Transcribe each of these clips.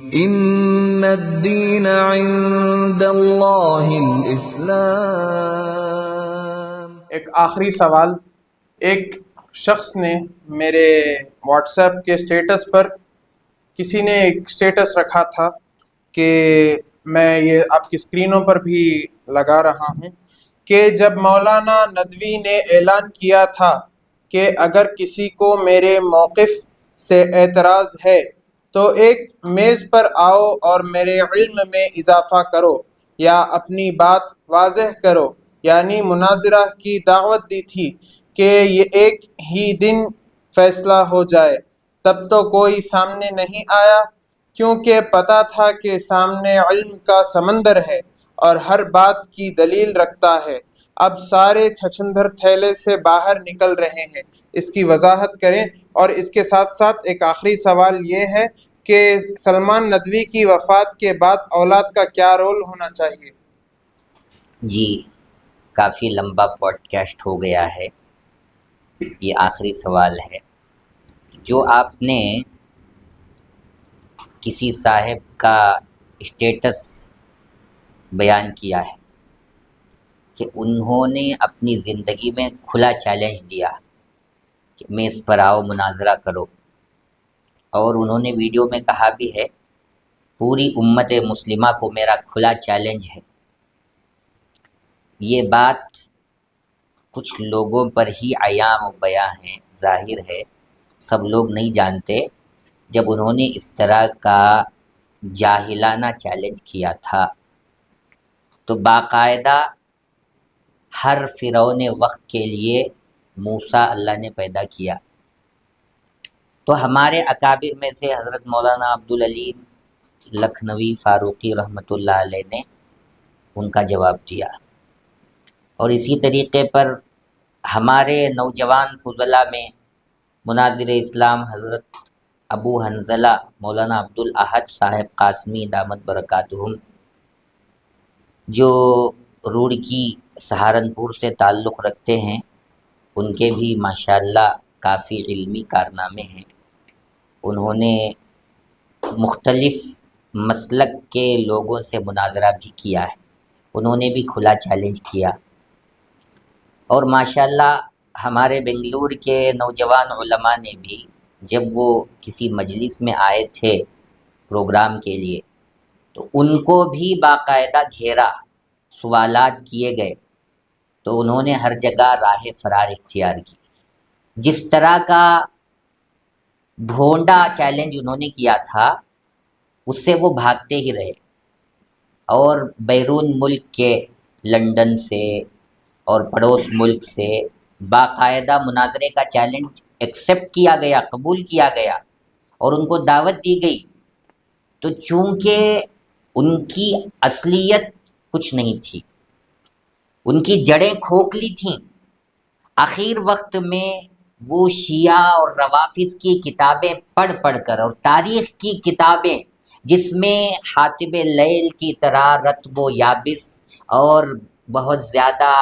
ان الدین عند اللہ الاسلام۔ ایک آخری سوال، ایک شخص نے میرے واٹس ایپ کے اسٹیٹس پر کسی نے ایک اسٹیٹس رکھا تھا کہ میں یہ آپ کی اسکرینوں پر بھی لگا رہا ہوں کہ جب مولانا ندوی نے اعلان کیا تھا کہ اگر کسی کو میرے موقف سے اعتراض ہے تو ایک میز پر آؤ اور میرے علم میں اضافہ کرو یا اپنی بات واضح کرو، یعنی مناظرہ کی دعوت دی تھی کہ یہ ایک ہی دن فیصلہ ہو جائے، تب تو کوئی سامنے نہیں آیا کیونکہ پتہ تھا کہ سامنے علم کا سمندر ہے اور ہر بات کی دلیل رکھتا ہے۔ اب سارے چھچھندر تھیلے سے باہر نکل رہے ہیں، اس کی وضاحت کریں۔ اور اس کے ساتھ ساتھ ایک آخری سوال یہ ہے کہ سلمان ندوی کی وفات کے بعد اولاد کا کیا رول ہونا چاہیے؟ جی، کافی لمبا پوڈ کاسٹ ہو گیا ہے، یہ آخری سوال ہے۔ جو آپ نے کسی صاحب کا اسٹیٹس بیان کیا ہے کہ انہوں نے اپنی زندگی میں کھلا چیلنج دیا کہ میز پر آؤ مناظرہ کرو، اور انہوں نے ویڈیو میں کہا بھی ہے پوری امت مسلمہ کو میرا کھلا چیلنج ہے۔ یہ بات کچھ لوگوں پر ہی عیاں و بیاں ہے، ظاہر ہے سب لوگ نہیں جانتے۔ جب انہوں نے اس طرح کا جاہلانہ چیلنج کیا تھا تو باقاعدہ ہر فرعون وقت کے لیے موسیٰ اللہ نے پیدا کیا۔ تو ہمارے اکابر میں سے حضرت مولانا عبدالعلیم لکھنوی فاروقی رحمۃ اللہ علیہ نے ان کا جواب دیا، اور اسی طریقے پر ہمارے نوجوان فضلاء میں مناظر اسلام حضرت ابو حنظلہ مولانا عبدالاحد صاحب قاسمی دامت برکاتہم، جو روڑکی سہارنپور سے تعلق رکھتے ہیں، ان کے بھی ماشاءاللہ کافی علمی کارنامے ہیں۔ انہوں نے مختلف مسلک کے لوگوں سے مناظرہ بھی کیا ہے، انہوں نے بھی کھلا چیلنج کیا، اور ماشاءاللہ ہمارے بنگلور کے نوجوان علماء نے بھی جب وہ کسی مجلس میں آئے تھے پروگرام کے لیے تو ان کو بھی باقاعدہ گھیرا، سوالات کیے گئے، تو انہوں نے ہر جگہ راہ فرار اختیار کی۔ جس طرح کا بھونڈا چیلنج انہوں نے کیا تھا اس سے وہ بھاگتے ہی رہے، اور بیرون ملک کے لندن سے اور پڑوس ملک سے باقاعدہ مناظرے کا چیلنج ایکسیپٹ کیا گیا، قبول کیا گیا، اور ان کو دعوت دی گئی۔ تو چونکہ ان کی اصلیت کچھ نہیں تھی، ان کی جڑیں کھوکھلی تھیں، آخر وقت میں وہ شیعہ اور روافظ کی کتابیں پڑھ پڑھ کر، اور تاریخ کی کتابیں جس میں حاتب لیل کی طرح رطب و یابس اور بہت زیادہ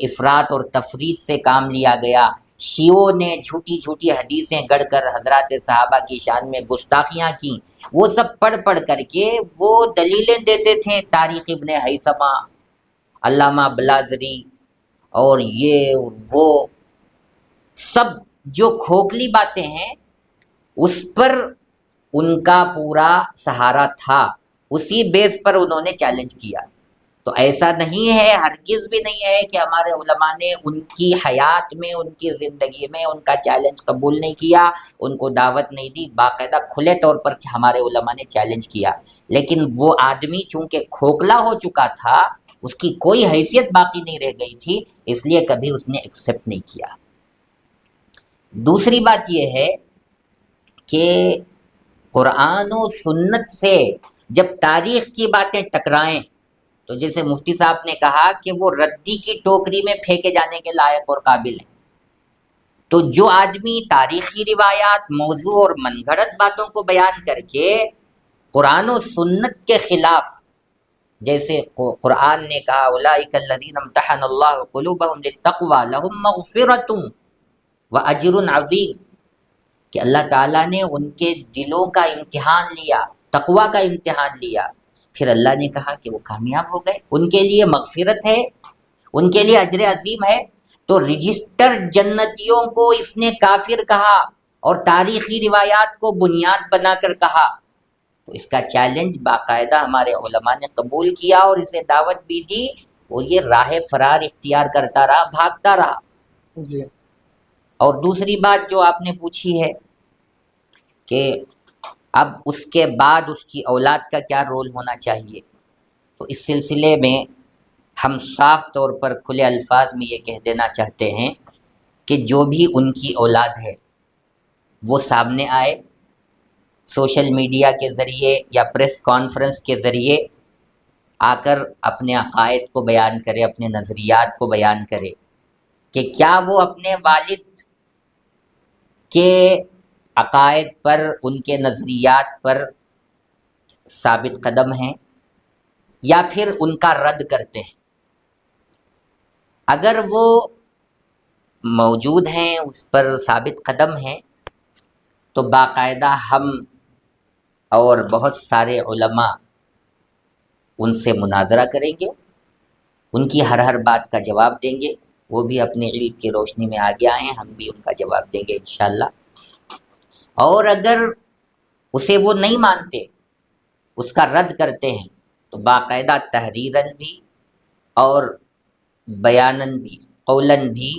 افراط اور تفریط سے کام لیا گیا، شیعوں نے جھوٹی جھوٹی حدیثیں گڑھ کر حضرات صحابہ کی شان میں گستاخیاں کی، وہ سب پڑھ پڑھ کر کے وہ دلیلیں دیتے تھے، تاریخ ابن ہیثمہ، علامہ بلازری، اور یہ وہ سب جو کھوکھلی باتیں ہیں اس پر ان کا پورا سہارا تھا، اسی بیس پر انہوں نے چیلنج کیا۔ تو ایسا نہیں ہے، ہرگز بھی نہیں ہے کہ ہمارے علماء نے ان کی حیات میں، ان کی زندگی میں ان کا چیلنج قبول نہیں کیا، ان کو دعوت نہیں دی، باقاعدہ کھلے طور پر ہمارے علماء نے چیلنج کیا، لیکن وہ آدمی چونکہ کھوکھلا ہو چکا تھا، اس کی کوئی حیثیت باقی نہیں رہ گئی تھی، اس لیے کبھی اس نے ایکسیپٹ نہیں کیا۔ دوسری بات یہ ہے کہ قرآن و سنت سے جب تاریخ کی باتیں ٹکرائیں تو جیسے مفتی صاحب نے کہا کہ وہ ردی کی ٹوکری میں پھینکے جانے کے لائق اور قابل ہیں۔ تو جو آدمی تاریخی روایات، موضوع اور من گھڑت باتوں کو بیان کر کے قرآن و سنت کے خلاف، جیسے قرآن نے کہا اولئک الذین امتحن اللہ قلوبہم للتقوی لہم مغفرۃ واجر عظیم، کہ اللہ تعالیٰ نے ان کے دلوں کا امتحان لیا تقوی کا امتحان لیا، پھر اللہ نے کہا کہ وہ کامیاب ہو گئے، ان کے لیے مغفرت ہے، ان کے لیے اجر عظیم ہے۔ تو رجسٹر جنتیوں کو اس نے کافر کہا اور تاریخی روایات کو بنیاد بنا کر کہا، تو اس کا چیلنج باقاعدہ ہمارے علماء نے قبول کیا اور اسے دعوت بھی دی، اور یہ راہ فرار اختیار کرتا رہا، بھاگتا رہا۔ جی اور دوسری بات جو آپ نے پوچھی ہے کہ اب اس کے بعد اس کی اولاد کا کیا رول ہونا چاہیے، تو اس سلسلے میں ہم صاف طور پر کھلے الفاظ میں یہ کہہ دینا چاہتے ہیں کہ جو بھی ان کی اولاد ہے وہ سامنے آئے، سوشل میڈیا کے ذریعے یا پریس کانفرنس کے ذریعے آ کر اپنے عقائد کو بیان کرے، اپنے نظریات کو بیان کرے کہ کیا وہ اپنے والد کے عقائد پر، ان کے نظریات پر ثابت قدم ہیں یا پھر ان کا رد کرتے ہیں۔ اگر وہ موجود ہیں، اس پر ثابت قدم ہیں، تو باقاعدہ ہم اور بہت سارے علماء ان سے مناظرہ کریں گے، ان کی ہر بات کا جواب دیں گے، وہ بھی اپنے علم کی روشنی میں آگے آئیں، ہم بھی ان کا جواب دیں گے انشاءاللہ۔ اور اگر اسے وہ نہیں مانتے، اس کا رد کرتے ہیں، تو باقاعدہ تحریراً بھی اور بیاناً بھی، قولاً بھی،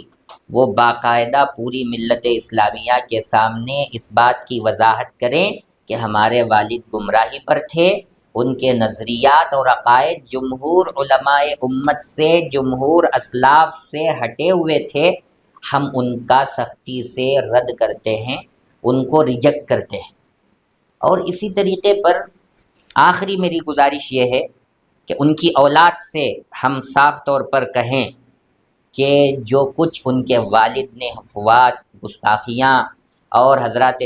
وہ باقاعدہ پوری ملت اسلامیہ کے سامنے اس بات کی وضاحت کریں کہ ہمارے والد گمراہی پر تھے، ان کے نظریات اور عقائد جمہور علماء امت سے، جمہور اسلاف سے ہٹے ہوئے تھے، ہم ان کا سختی سے رد کرتے ہیں، ان کو ریجیکٹ کرتے ہیں۔ اور اسی طریقے پر آخری میری گزارش یہ ہے کہ ان کی اولاد سے ہم صاف طور پر کہیں کہ جو کچھ ان کے والد نے حفوات، گستاخیاں اور حضرات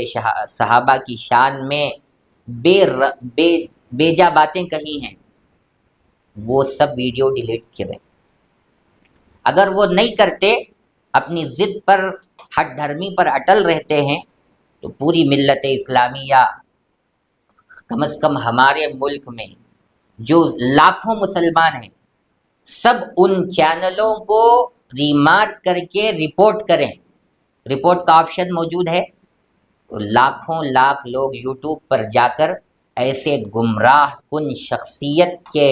صحابہ کی شان میں بے جا باتیں کہی ہیں، وہ سب ویڈیو ڈیلیٹ کریں۔ اگر وہ نہیں کرتے، اپنی ضد پر، ہٹ دھرمی پر اٹل رہتے ہیں، تو پوری ملت اسلامیہ، کم از کم ہمارے ملک میں جو لاکھوں مسلمان ہیں، سب ان چینلوں کو ریمارک کر کے رپورٹ کریں۔ رپورٹ کا آپشن موجود ہے، تو لاکھوں لاکھ لوگ یوٹیوب پر جا کر ایسے گمراہ کن شخصیت کے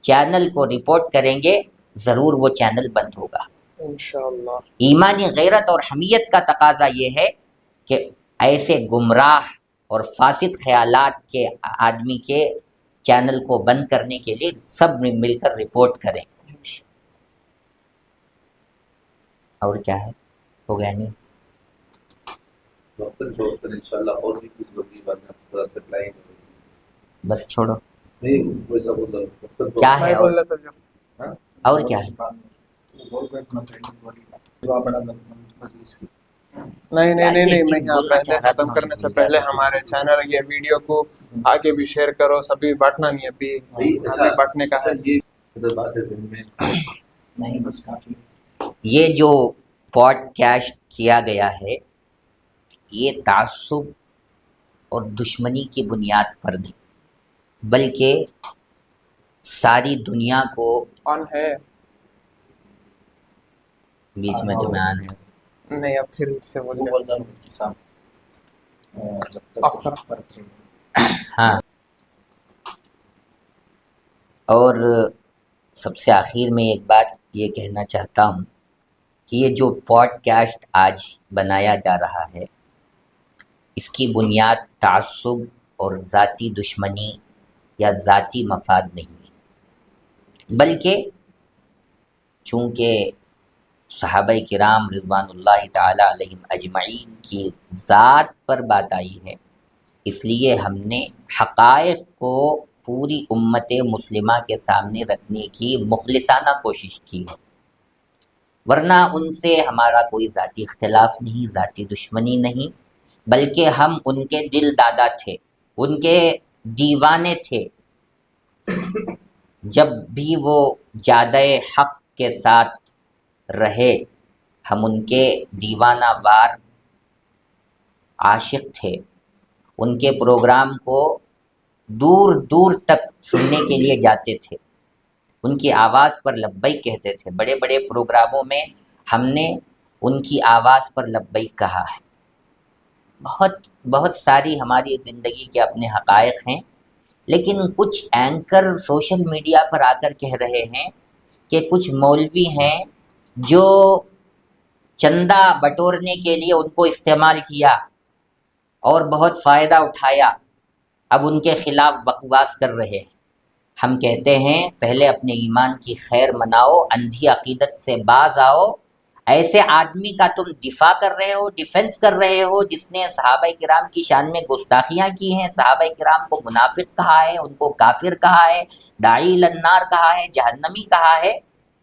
چینل کو رپورٹ کریں گے، ضرور وہ چینل بند ہوگا انشاءاللہ۔ ایمانی غیرت اور حمیت کا تقاضا یہ ہے کہ ایسے گمراہ اور فاسد خیالات کے آدمی کے چینل کو بند کرنے کے لیے سب مل کر رپورٹ کریں۔ اور کیا ہے، ہو گیا نہیں؟ انشاءاللہ اور بھی کچھ ہوگی بات لائیں گے، بس چھوڑو، نہیں ویسا بول رہا کیا ہے میں اور بول رہا تھا اور کیا ہے؟ نہیں یار یہ میں چیز یہاں بولنا پہلے چاہ رہا ختم تھا، کرنے سے بھول پہلے گیا۔ ہمارے چینل یہ ویڈیو کو آگے بھی شیئر کرو، سبھی بانٹنا نہیں، ابھی ہمیں بانٹنے کا ہے۔ یہ بات ہے ذہن میں نہیں، بس کافی۔ یہ جو پوڈ کاسٹ کیا گیا ہے، یہ تعصب اور دشمنی کی بنیاد پر نہیں، بلکہ ساری دنیا کو، آن ہے بیچ میں تمہیں آن ہے، نہیں، اب پھر سے بول رہے ہاں۔ اور سب سے آخر میں ایک بات یہ کہنا چاہتا ہوں کہ یہ جو پوڈ کاسٹ آج بنایا جا رہا ہے، اس کی بنیاد تعصب اور ذاتی دشمنی یا ذاتی مفاد نہیں ہے، بلکہ چونکہ صحابہ کرام رضوان اللہ تعالی علیہم اجمعین کی ذات پر بات آئی ہے، اس لیے ہم نے حقائق کو پوری امت مسلمہ کے سامنے رکھنے کی مخلصانہ کوشش کی ہے، ورنہ ان سے ہمارا کوئی ذاتی اختلاف نہیں، ذاتی دشمنی نہیں، بلکہ ہم ان کے دل دادا تھے، ان کے دیوانے تھے۔ جب بھی وہ جادہ حق کے ساتھ رہے، ہم ان کے دیوانہ وار عاشق تھے، ان کے پروگرام کو دور دور تک سننے کے لیے جاتے تھے، ان کی آواز پر لبیک کہتے تھے۔ بڑے بڑے پروگراموں میں ہم نے ان کی آواز پر لبیک کہا ہے۔ بہت ساری ہماری زندگی کے اپنے حقائق ہیں، لیکن کچھ اینکر سوشل میڈیا پر آ کر کہہ رہے ہیں کہ کچھ مولوی ہیں جو چندہ بٹورنے کے لیے ان کو استعمال کیا اور بہت فائدہ اٹھایا، اب ان کے خلاف بکواس کر رہے ہیں۔ ہم کہتے ہیں پہلے اپنے ایمان کی خیر مناؤ، اندھی عقیدت سے باز آؤ۔ ایسے آدمی کا تم دفاع کر رہے ہو، ڈیفنس کر رہے ہو جس نے صحابہ کرام کی شان میں گستاخیاں کی ہیں، صحابہ کرام کو منافق کہا ہے، ان کو کافر کہا ہے، داعی النار کہا ہے، جہنمی کہا ہے۔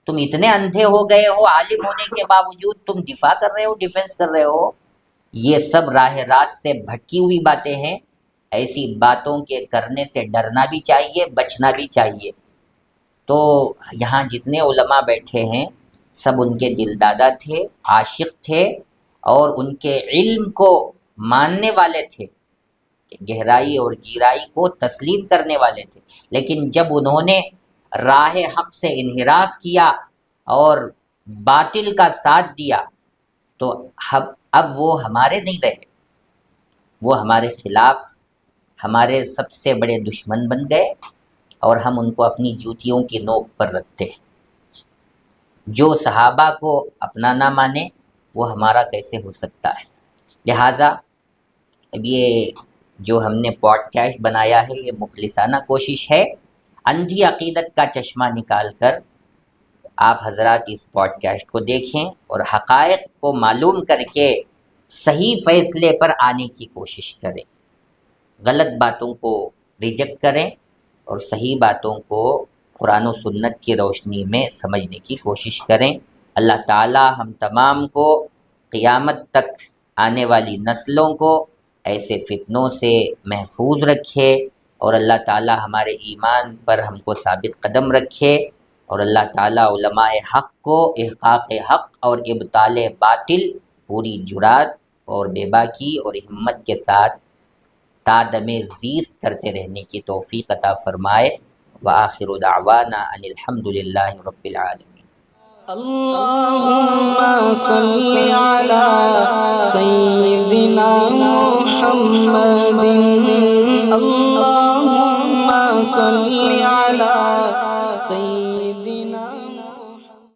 تم اتنے اندھے ہو گئے ہو، عالم ہونے کے باوجود تم دفاع کر رہے ہو، ڈیفنس کر رہے ہو۔ یہ سب راہ راست سے بھٹکی ہوئی باتیں ہیں۔ ایسی باتوں کے کرنے سے ڈرنا بھی چاہیے، بچنا بھی چاہیے۔ تو یہاں جتنے علماء بیٹھے ہیں سب ان کے دل دادا تھے، عاشق تھے، اور ان کے علم کو ماننے والے تھے، گہرائی اور گیرائی کو تسلیم کرنے والے تھے۔ لیکن جب انہوں نے راہ حق سے انحراف کیا اور باطل کا ساتھ دیا تو اب وہ ہمارے نہیں رہے، وہ ہمارے خلاف، ہمارے سب سے بڑے دشمن بن گئے، اور ہم ان کو اپنی جوتیوں کی نوک پر رکھتے ہیں۔ جو صحابہ کو اپنا نہ مانے وہ ہمارا کیسے ہو سکتا ہے؟ لہٰذا اب یہ جو ہم نے پوڈ کاسٹ بنایا ہے یہ مخلصانہ کوشش ہے۔ اندھی عقیدت کا چشمہ نکال کر آپ حضرات اس پوڈ کاسٹ کو دیکھیں اور حقائق کو معلوم کر کے صحیح فیصلے پر آنے کی کوشش کریں، غلط باتوں کو ریجیکٹ کریں اور صحیح باتوں کو قرآن و سنت کی روشنی میں سمجھنے کی کوشش کریں۔ اللہ تعالی ہم تمام کو قیامت تک آنے والی نسلوں کو ایسے فتنوں سے محفوظ رکھے، اور اللہ تعالی ہمارے ایمان پر ہم کو ثابت قدم رکھے، اور اللہ تعالی علماء حق کو احقاق حق اور ابطال باطل پوری جرات اور بے باکی اور ہمت کے ساتھ تا دم زیست کرتے رہنے کی توفیق عطا فرمائے۔ وآخر دعوانا ان الحمد للہ رب العالمین۔ اللهم صل على سيدنا محمد اللهم صل